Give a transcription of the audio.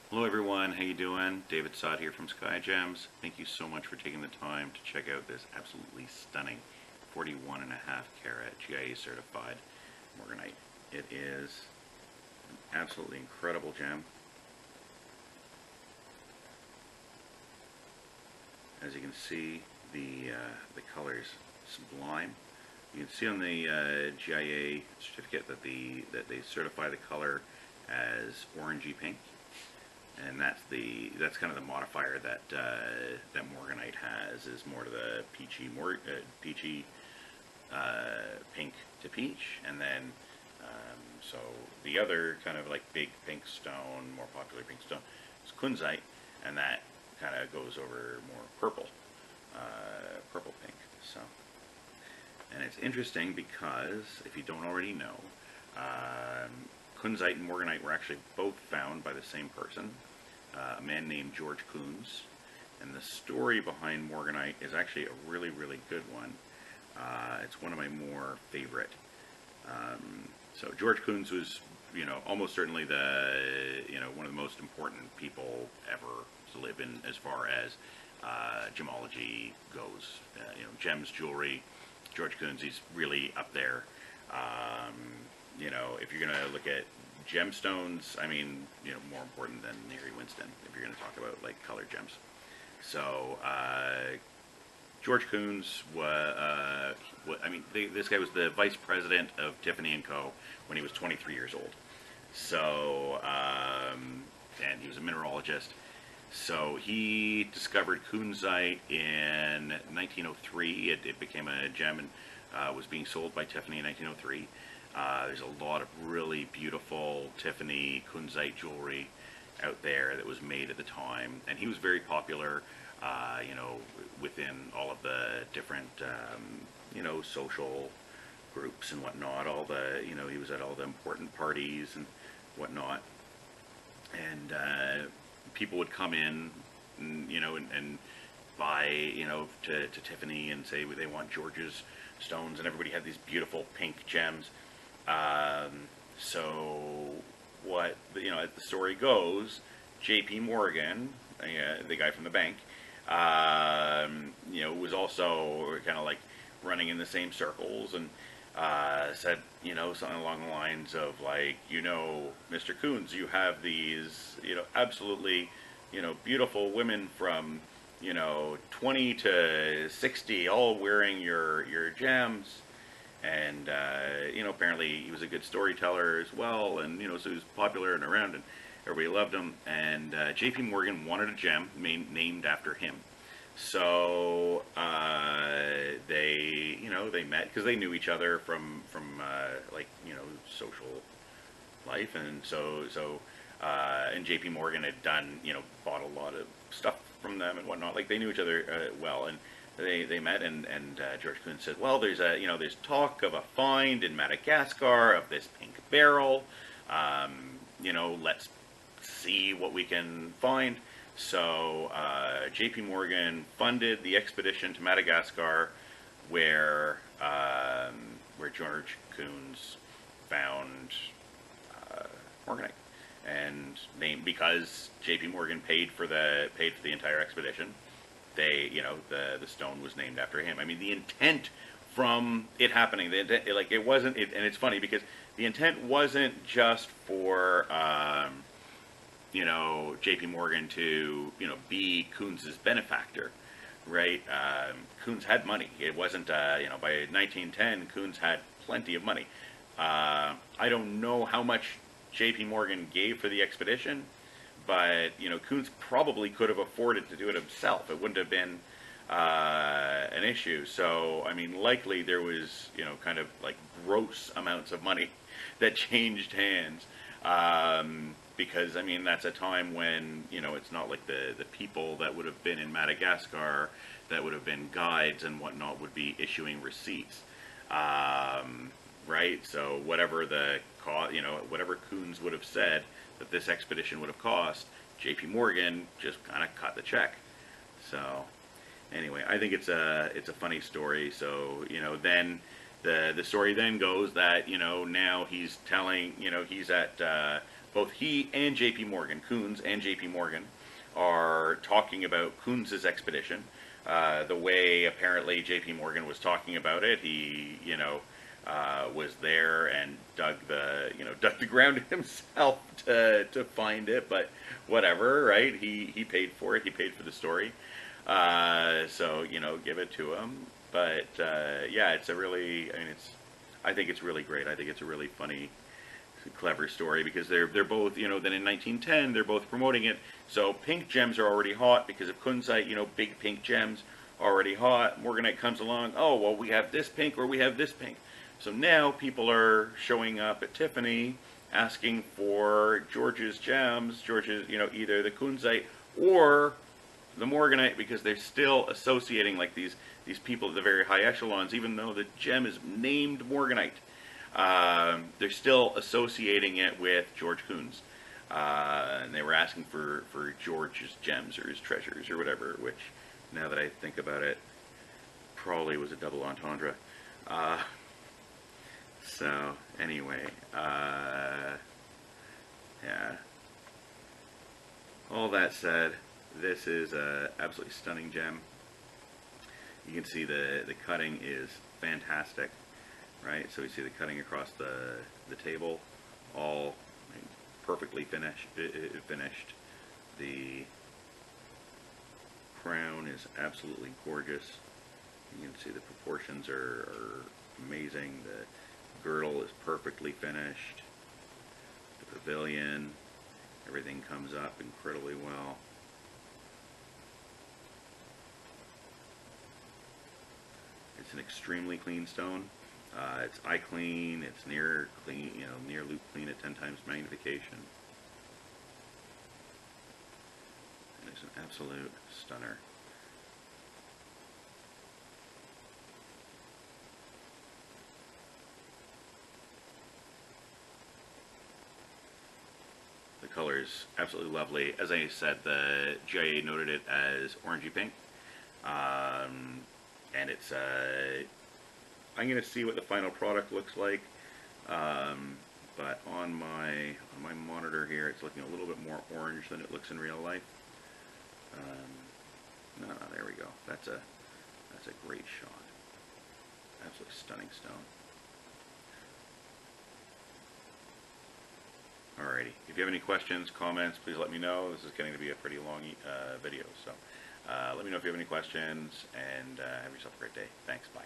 Hello everyone, how you doing? David Sod here from Skyjems. Thank you so much for taking the time to check out this absolutely stunning 41.5 carat GIA certified Morganite. It is an absolutely incredible gem. As you can see, the color is sublime. You can see on the GIA certificate that they certify the color as orangey pink. And that's kind of the modifier that that Morganite has, is more to the peachy pink to peach, and then so the other kind of like big pink stone, more popular pink stone, is kunzite, and that kind of goes over more purple, purple pink. So, and it's interesting because if you don't already know, kunzite and morganite were actually both found by the same person, a man named George Kunz. And the story behind morganite is actually a really, really good one. It's one of my more favorite. So George Kunz was, almost certainly one of the most important people ever to live in as far as gemology goes. Gems, jewelry. George Kunz, he's really up there. If you're going to look at gemstones, I mean, more important than Mary Winston if you're going to talk about like colored gems. So George Kunz this guy was the vice president of Tiffany & Co. when he was 23 years old. So and he was a mineralogist. So he discovered kunzite in 1903. It became a gem and was being sold by Tiffany in 1903. There's a lot of really beautiful Tiffany kunzite jewelry out there that was made at the time, and he was very popular, within all of the different, social groups and whatnot. He was at all the important parties and whatnot, and people would come in, and buy, to Tiffany and say they want George's stones, and everybody had these beautiful pink gems. So what, as the story goes, J.P. Morgan, the guy from the bank, was also kind of like running in the same circles, and said, something along the lines of like, Mr. Kunz, you have these, absolutely, beautiful women from, 20 to 60 all wearing your gems. And apparently he was a good storyteller as well, and so he was popular and around, and everybody loved him. And J.P. Morgan wanted a gem named after him. So they met because they knew each other from social life, and and J.P. Morgan had done bought a lot of stuff from them and whatnot. Like, they knew each other well, and they met, and George Kunz said, well, there's talk of a find in Madagascar of this pink beryl. Let's see what we can find. So J.P. Morgan funded the expedition to Madagascar, where George Kunz found morganite, and named because J.P. Morgan paid for the entire expedition. The stone was named after him. I mean, the intent from it happening, it wasn't, and it's funny because the intent wasn't just for, J.P. Morgan to, be Kunz's benefactor, right? Kunz had money. It wasn't, by 1910, Kunz had plenty of money. I don't know how much J.P. Morgan gave for the expedition, but Kunz probably could have afforded to do it himself. It wouldn't have been an issue. So I mean, likely there was kind of like gross amounts of money that changed hands, because I mean that's a time when it's not like the people that would have been in Madagascar, that would have been guides and whatnot, would be issuing receipts, right? So whatever the cost, whatever Kunz would have said that this expedition would have cost, J.P. Morgan just kind of cut the check. So anyway, I think it's a funny story. So then the story then goes that now he's telling, he's at both he and J.P. Morgan, Coons and J.P. Morgan, are talking about Coons's expedition. The way apparently J.P. Morgan was talking about it, he, was there and dug the ground himself to find it, but whatever, right? He paid for it. He paid for the story. So give it to him. But yeah, it's a really, I think it's really great. I think it's a really funny, clever story because they're both, then in 1910 they're both promoting it. So pink gems are already hot because of kunzite, big pink gems already hot. Morganite comes along, oh well, we have this pink or we have this pink. So now people are showing up at Tiffany asking for George's gems, either the kunzite or the Morganite, because they're still associating like these people at the very high echelons, even though the gem is named Morganite. They're still associating it with George Coons. And they were asking for George's gems or his treasures or whatever, which, now that I think about it, probably was a double entendre. So, anyway, yeah. All that said, this is a absolutely stunning gem. You can see the cutting is fantastic, right? So we see the cutting across the table, all perfectly finished. The crown is absolutely gorgeous. You can see the proportions are amazing. The girdle is perfectly finished. The pavilion, everything comes up incredibly well. It's an extremely clean stone. It's eye clean. It's near clean, near loop clean at 10 times magnification. And it's an absolute stunner. The color is absolutely lovely. As I said, the GIA noted it as orangey pink. And it's I'm going to see what the final product looks like, but on my monitor here it's looking a little bit more orange than it looks in real life. No, there we go. That's a great shot. Absolutely stunning stone. Alrighty, if you have any questions, comments, please let me know. This is getting to be a pretty long video, so let me know if you have any questions, and have yourself a great day. Thanks, bye.